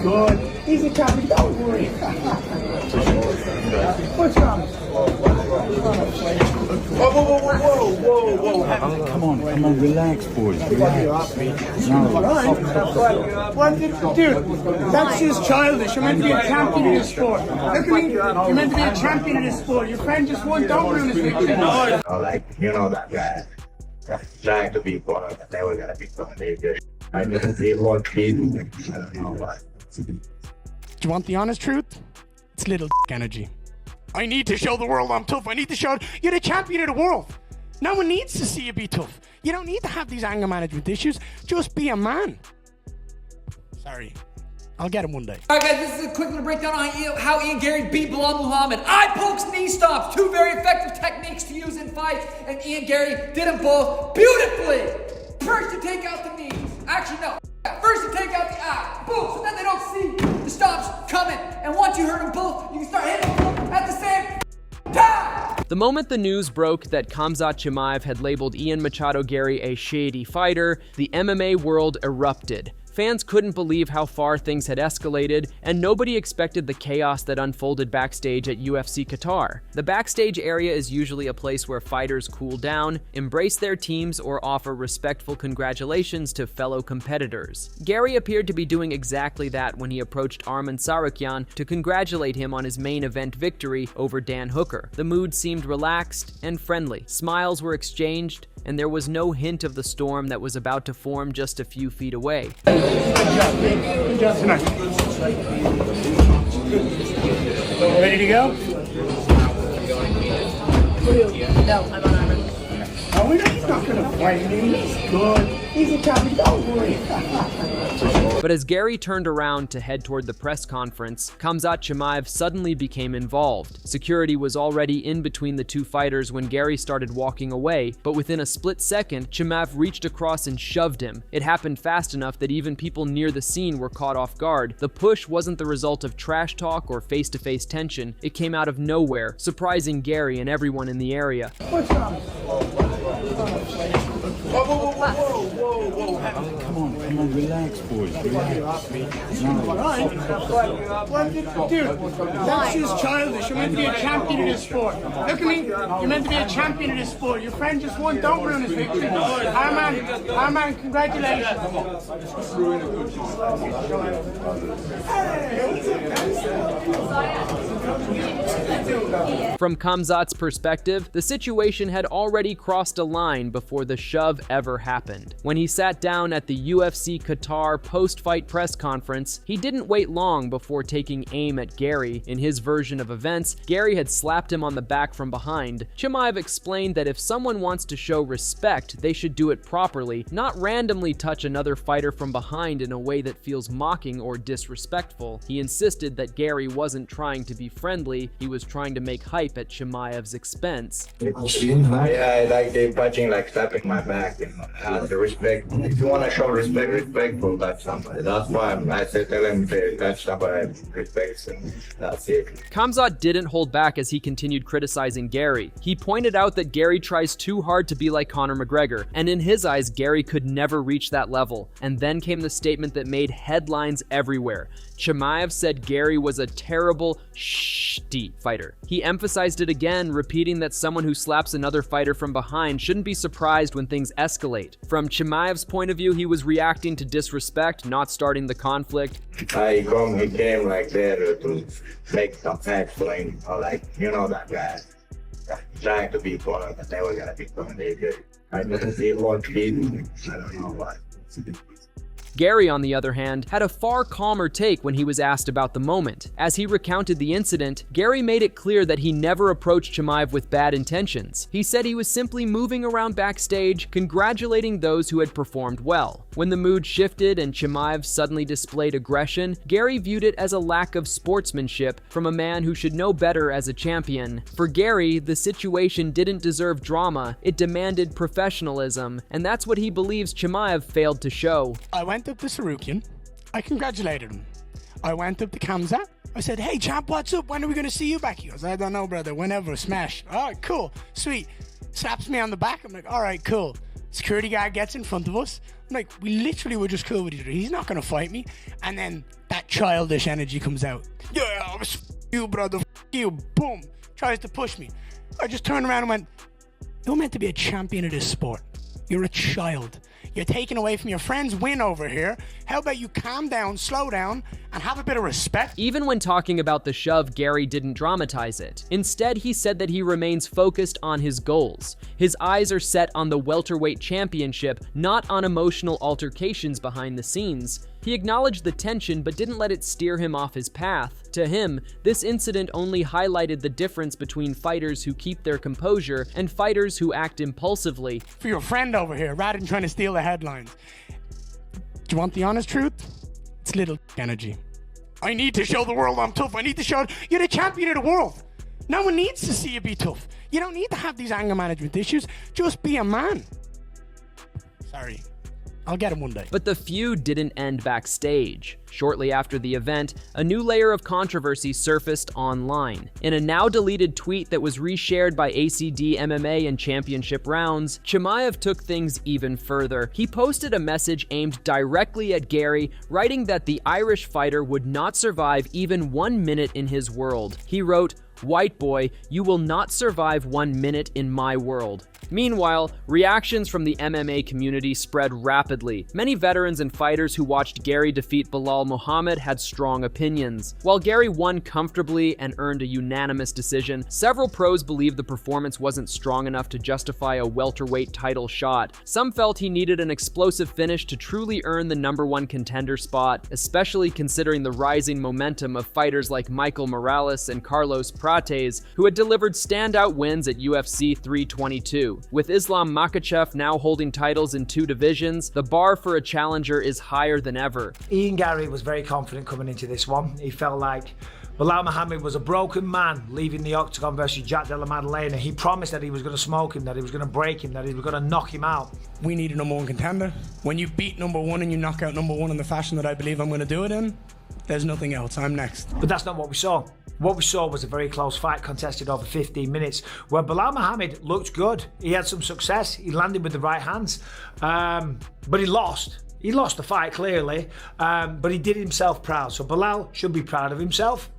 good. He's a champion, don't worry. What's wrong? Whoa. Come on, relax, boys. Relax. Dude, that's just childish. You're meant to be a champion in this sport. Look at me. You're meant to be a champion in this sport. Your friend just won. Don't ruin his victory. Like, you know that guy trying to be one of the never gonna be one. I just see what people. I don't know why. Do you want the honest truth? It's little energy. I need to show the world I'm tough. I need to show you're the champion of the world. No one needs to see you be tough. You don't need to have these anger management issues. Just be a man. Sorry. I'll get him one day. Alright guys, this is a quick little breakdown on how Ian Garry beat Bilal Muhammad. Eye pokes, knee stomps, two very effective techniques to use in fights, and Ian Garry did them both beautifully. First you take out the knees. Actually no. First you take out the eye. Boom, so then they don't see the stomps coming. And once you hurt them both, you can start hitting them at the same time. The moment the news broke that Khamzat Chimaev had labeled Ian Machado Garry a shady fighter, the MMA world erupted. Fans couldn't believe how far things had escalated, and nobody expected the chaos that unfolded backstage at UFC Qatar. The backstage area is usually a place where fighters cool down, embrace their teams, or offer respectful congratulations to fellow competitors. Garry appeared to be doing exactly that when he approached Arman Tsarukyan to congratulate him on his main event victory over Dan Hooker. The mood seemed relaxed and friendly. Smiles were exchanged, and there was no hint of the storm that was about to form just a few feet away. Good job tonight. Ready to go? No, I'm on Arman. Oh, he's not going to fight me. He's good. He's a champion. Don't worry. But as Garry turned around to head toward the press conference, Khamzat Chimaev suddenly became involved. Security was already in between the two fighters when Garry started walking away, but within a split second, Chimaev reached across and shoved him. It happened fast enough that even people near the scene were caught off guard. The push wasn't the result of trash talk or face-to-face tension. It came out of nowhere, surprising Garry and everyone in the area. What's wrong? Come on, relax, boys. Relax. Dude, that's just childish. You're meant to be a champion in this sport. Look at me. You're meant to be a champion in this sport. Your friend just won. Don't ruin his victory. Arman, congratulations. From Khamzat's perspective, the situation had already crossed a line before the shove ever happened. When he sat down at the UFC Qatar post-fight press conference, he didn't wait long before taking aim at Garry. In his version of events, Garry had slapped him on the back from behind. Chimaev explained that if someone wants to show respect, they should do it properly, not randomly touch another fighter from behind in a way that feels mocking or disrespectful. He insisted that Garry wasn't trying to be friendly, he was trying to make hype at Chimaev's expense. Yeah, I like the touching, like slapping my back, you know, the respect. If you want to show respect, respectful touch somebody. That's why I said tell him to touch somebody, respects, and that's it. Khamzat didn't hold back as he continued criticizing Garry. He pointed out that Garry tries too hard to be like Conor McGregor, and in his eyes, Garry could never reach that level. And then came the statement that made headlines everywhere. Chimaev said Garry was a terrible shitty fighter. He emphasized it again, repeating that someone who slaps another fighter from behind shouldn't be surprised when things escalate. From Chimaev's point of view, he was reacting to disrespect, not starting the conflict. He came like there to make some facts for him, or like, you know that guy trying to be one of the never gonna be one. I just see what people. I don't know why. Garry, on the other hand, had a far calmer take when he was asked about the moment. As he recounted the incident, Garry made it clear that he never approached Chimaev with bad intentions. He said he was simply moving around backstage, congratulating those who had performed well. When the mood shifted and Chimaev suddenly displayed aggression, Garry viewed it as a lack of sportsmanship from a man who should know better as a champion. For Garry, the situation didn't deserve drama, it demanded professionalism, and that's what he believes Chimaev failed to show. I went up to Tsarukyan. I congratulated him. I went up to Khamzat. I said, hey, champ, what's up? When are we going to see you back? He goes, I don't know, brother. Whenever. Smash. All right, cool. Sweet. Slaps me on the back. I'm like, all right, cool. Security guard gets in front of us. I'm like, we literally were just cool with each other. He's not going to fight me. And then that childish energy comes out. Yeah, I was you, brother. You. Boom. Tries to push me. I just turned around and went, you're meant to be a champion of this sport. You're a child. You're taking away from your friend's win over here. How about you calm down, slow down, and have a bit of respect? Even when talking about the shove, Garry didn't dramatize it. Instead, he said that he remains focused on his goals. His eyes are set on the welterweight championship, not on emotional altercations behind the scenes. He acknowledged the tension but didn't let it steer him off his path. To him, this incident only highlighted the difference between fighters who keep their composure and fighters who act impulsively. For your friend over here, rather than trying to steal the headlines. Do you want the honest truth? It's little energy. I need to show the world I'm tough. I need to show you're the champion of the world. No one needs to see you be tough. You don't need to have these anger management issues. Just be a man. Sorry. I'll get him one day. But the feud didn't end backstage. Shortly after the event, a new layer of controversy surfaced online. In a now-deleted tweet that was reshared by ACD MMA in championship rounds, Chimaev took things even further. He posted a message aimed directly at Garry, writing that the Irish fighter would not survive even 1 minute in his world. He wrote, "White boy, you will not survive 1 minute in my world." Meanwhile, reactions from the MMA community spread rapidly. Many veterans and fighters who watched Garry defeat Belal Muhammad had strong opinions. While Garry won comfortably and earned a unanimous decision, several pros believed the performance wasn't strong enough to justify a welterweight title shot. Some felt he needed an explosive finish to truly earn the #1 contender spot, especially considering the rising momentum of fighters like Michael Morales and Carlos Prates, who had delivered standout wins at UFC 322. With Islam Makhachev now holding titles in 2 divisions, the bar for a challenger is higher than ever. Ian Garry was very confident coming into this one. He felt like Belal Muhammad was a broken man leaving the octagon versus Jack Della Maddalena. He promised that he was going to smoke him, that he was going to break him, that he was going to knock him out. We need a #1 contender. When you beat #1 and you knock out #1 in the fashion that I believe I'm going to do it in, there's nothing else. I'm next. But that's not what we saw. What we saw was a very close fight contested over 15 minutes where Belal Muhammad looked good. He had some success. He landed with the right hands, but he lost. He lost the fight clearly, but he did himself proud. So Belal should be proud of himself.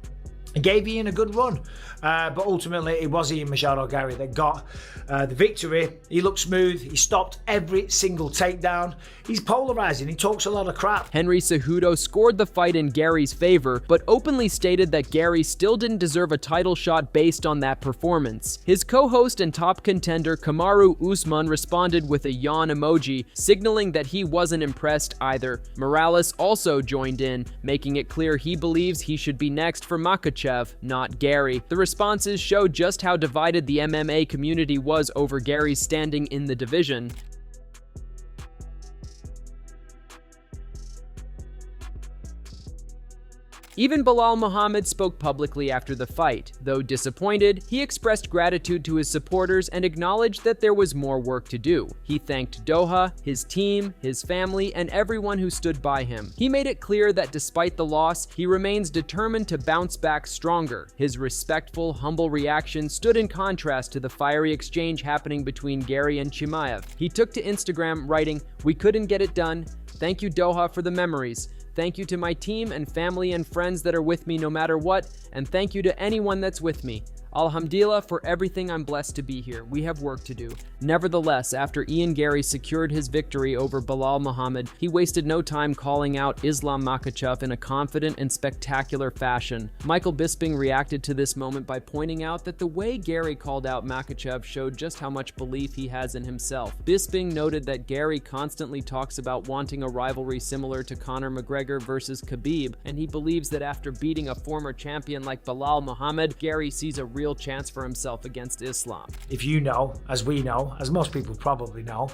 He gave Ian a good run, but ultimately it was Ian Machado Garry that got the victory. He looked smooth. He stopped every single takedown. He's polarizing. He talks a lot of crap. Henry Cejudo scored the fight in Garry's favor, but openly stated that Garry still didn't deserve a title shot based on that performance. His co-host and top contender Kamaru Usman responded with a yawn emoji, signaling that he wasn't impressed either. Morales also joined in, making it clear he believes he should be next for Makhachev, not Garry. The responses show just how divided the MMA community was over Garry's standing in the division. Even Belal Muhammad spoke publicly after the fight. Though disappointed, he expressed gratitude to his supporters and acknowledged that there was more work to do. He thanked Doha, his team, his family, and everyone who stood by him. He made it clear that despite the loss, he remains determined to bounce back stronger. His respectful, humble reaction stood in contrast to the fiery exchange happening between Garry and Chimaev. He took to Instagram, writing, "We couldn't get it done. Thank you, Doha, for the memories. Thank you to my team and family and friends that are with me no matter what, and thank you to anyone that's with me. Alhamdulillah for everything. I'm blessed to be here. We have work to do." Nevertheless, after Ian Garry secured his victory over Belal Muhammad, he wasted no time calling out Islam Makhachev in a confident and spectacular fashion. Michael Bisping reacted to this moment by pointing out that the way Garry called out Makhachev showed just how much belief he has in himself. Bisping noted that Garry constantly talks about wanting a rivalry similar to Conor Mcgregor versus Khabib, and he believes that after beating a former champion like Belal Muhammad, Garry sees a real chance for himself against Islam. If you know, as we know, as most people probably know,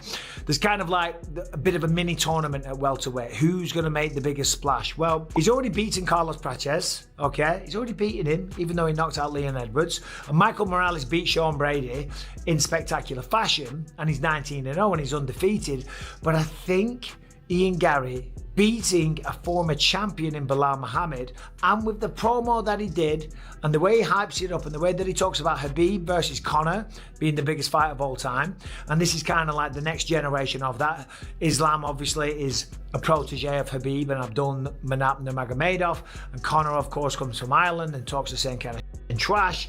there's kind of like a bit of a mini tournament at welterweight. Who's going to make the biggest splash? Well, he's already beaten Carlos Prates, okay? He's already beaten him, even though he knocked out Leon Edwards. And Michael Morales beat Sean Brady in spectacular fashion, and he's 19-0 and he's undefeated. But I think Ian Garry beating a former champion in Belal Muhammad, and with the promo that he did and the way he hypes it up and the way that he talks about Khabib versus Conor being the biggest fight of all time, and this is kind of like the next generation of that. Islam obviously is a protege of Khabib and Abdul Nurmagomedov, and Conor of course comes from Ireland and talks the same kind of trash.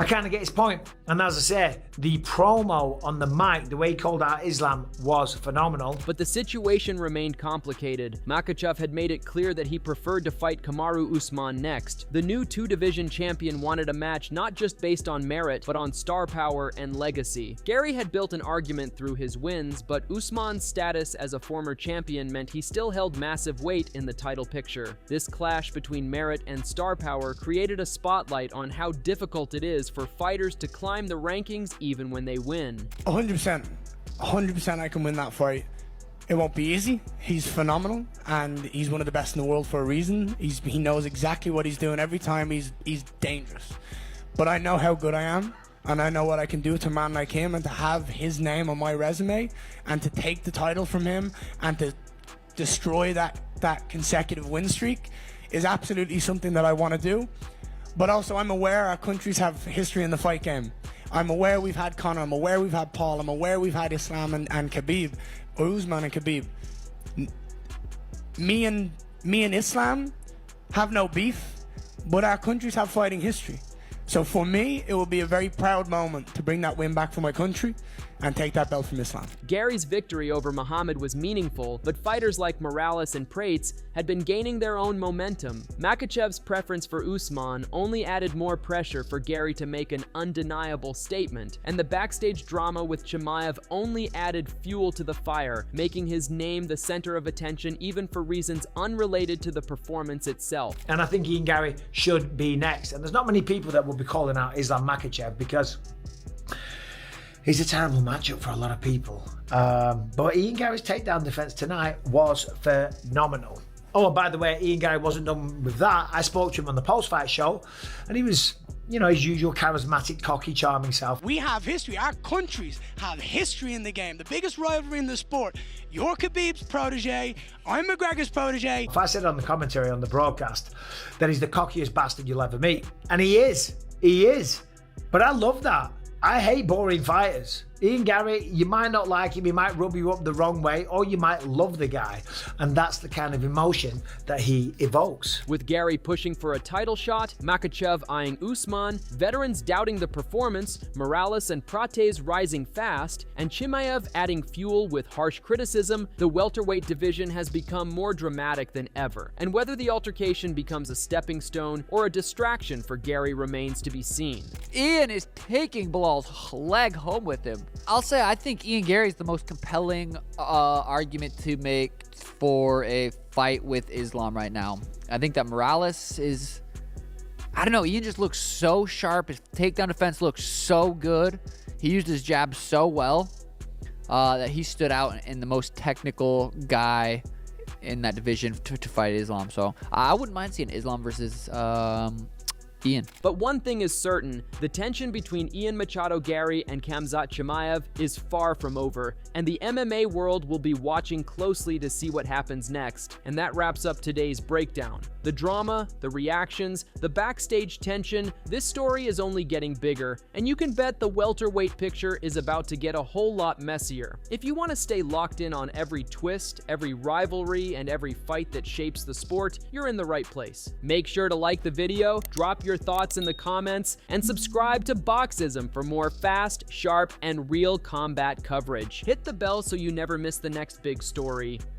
I kind of get his point. And as I say, the promo on the mic, the way he called out Islam, was phenomenal. But the situation remained complicated. Makhachev had made it clear that he preferred to fight Kamaru Usman next. The new two-division champion wanted a match not just based on merit, but on star power and legacy. Garry had built an argument through his wins, but Usman's status as a former champion meant he still held massive weight in the title picture. This clash between merit and star power created a spotlight on how difficult it is for fighters to climb the rankings even when they win. 100%. 100% I can win that fight. It won't be easy. He's phenomenal, and he's one of the best in the world for a reason. He knows exactly what he's doing every time. He's dangerous. But I know how good I am, and I know what I can do to a man like him, and to have his name on my resume, and to take the title from him, and to destroy that consecutive win streak is absolutely something that I want to do. But also, I'm aware our countries have history in the fight game. I'm aware we've had Conor, I'm aware we've had Paul, I'm aware we've had Islam and Khabib, or Usman and Khabib. Me and Islam have no beef, but our countries have fighting history. So for me, it will be a very proud moment to bring that win back for my country and take that belt from Islam. Garry's victory over Muhammad was meaningful, but fighters like Morales and Prates had been gaining their own momentum. Makhachev's preference for Usman only added more pressure for Garry to make an undeniable statement, and the backstage drama with Chimaev only added fuel to the fire, making his name the center of attention even for reasons unrelated to the performance itself. And I think Ian Garry should be next. And there's not many people that will be calling out Islam Makhachev because he's a terrible matchup for a lot of people. But Ian Garry's takedown defense tonight was phenomenal. Oh, and by the way, Ian Garry wasn't done with that. I spoke to him on the post-fight show, and he was, his usual charismatic, cocky, charming self. We have history. Our countries have history in the game. The biggest rivalry in the sport. You're Khabib's protege. I'm McGregor's protege. If I said on the commentary on the broadcast that he's the cockiest bastard you'll ever meet, and he is. He is. But I love that. I hate boring fighters. Ian Garry, you might not like him, he might rub you up the wrong way, or you might love the guy. And that's the kind of emotion that he evokes. With Garry pushing for a title shot, Makhachev eyeing Usman, veterans doubting the performance, Morales and Prates rising fast, and Chimaev adding fuel with harsh criticism, the welterweight division has become more dramatic than ever. And whether the altercation becomes a stepping stone or a distraction for Garry remains to be seen. Ian is taking Bilal's leg home with him. I'll say I think Ian Garry is the most compelling argument to make for a fight with Islam right now. I think that Morales is, I don't know, Ian just looks so sharp. His takedown defense looks so good. He used his jab so well that he stood out in the most technical guy in that division to fight Islam. So I wouldn't mind seeing Islam versus Ian. But one thing is certain, the tension between Ian Machado Garry and Khamzat Chimaev is far from over, and the MMA world will be watching closely to see what happens next. And that wraps up today's breakdown. The drama, the reactions, the backstage tension, this story is only getting bigger, and you can bet the welterweight picture is about to get a whole lot messier. If you want to stay locked in on every twist, every rivalry, and every fight that shapes the sport, you're in the right place. Make sure to like the video, drop your thoughts in the comments, and subscribe to Boxism for more fast, sharp, and real combat coverage. Hit the bell so you never miss the next big story.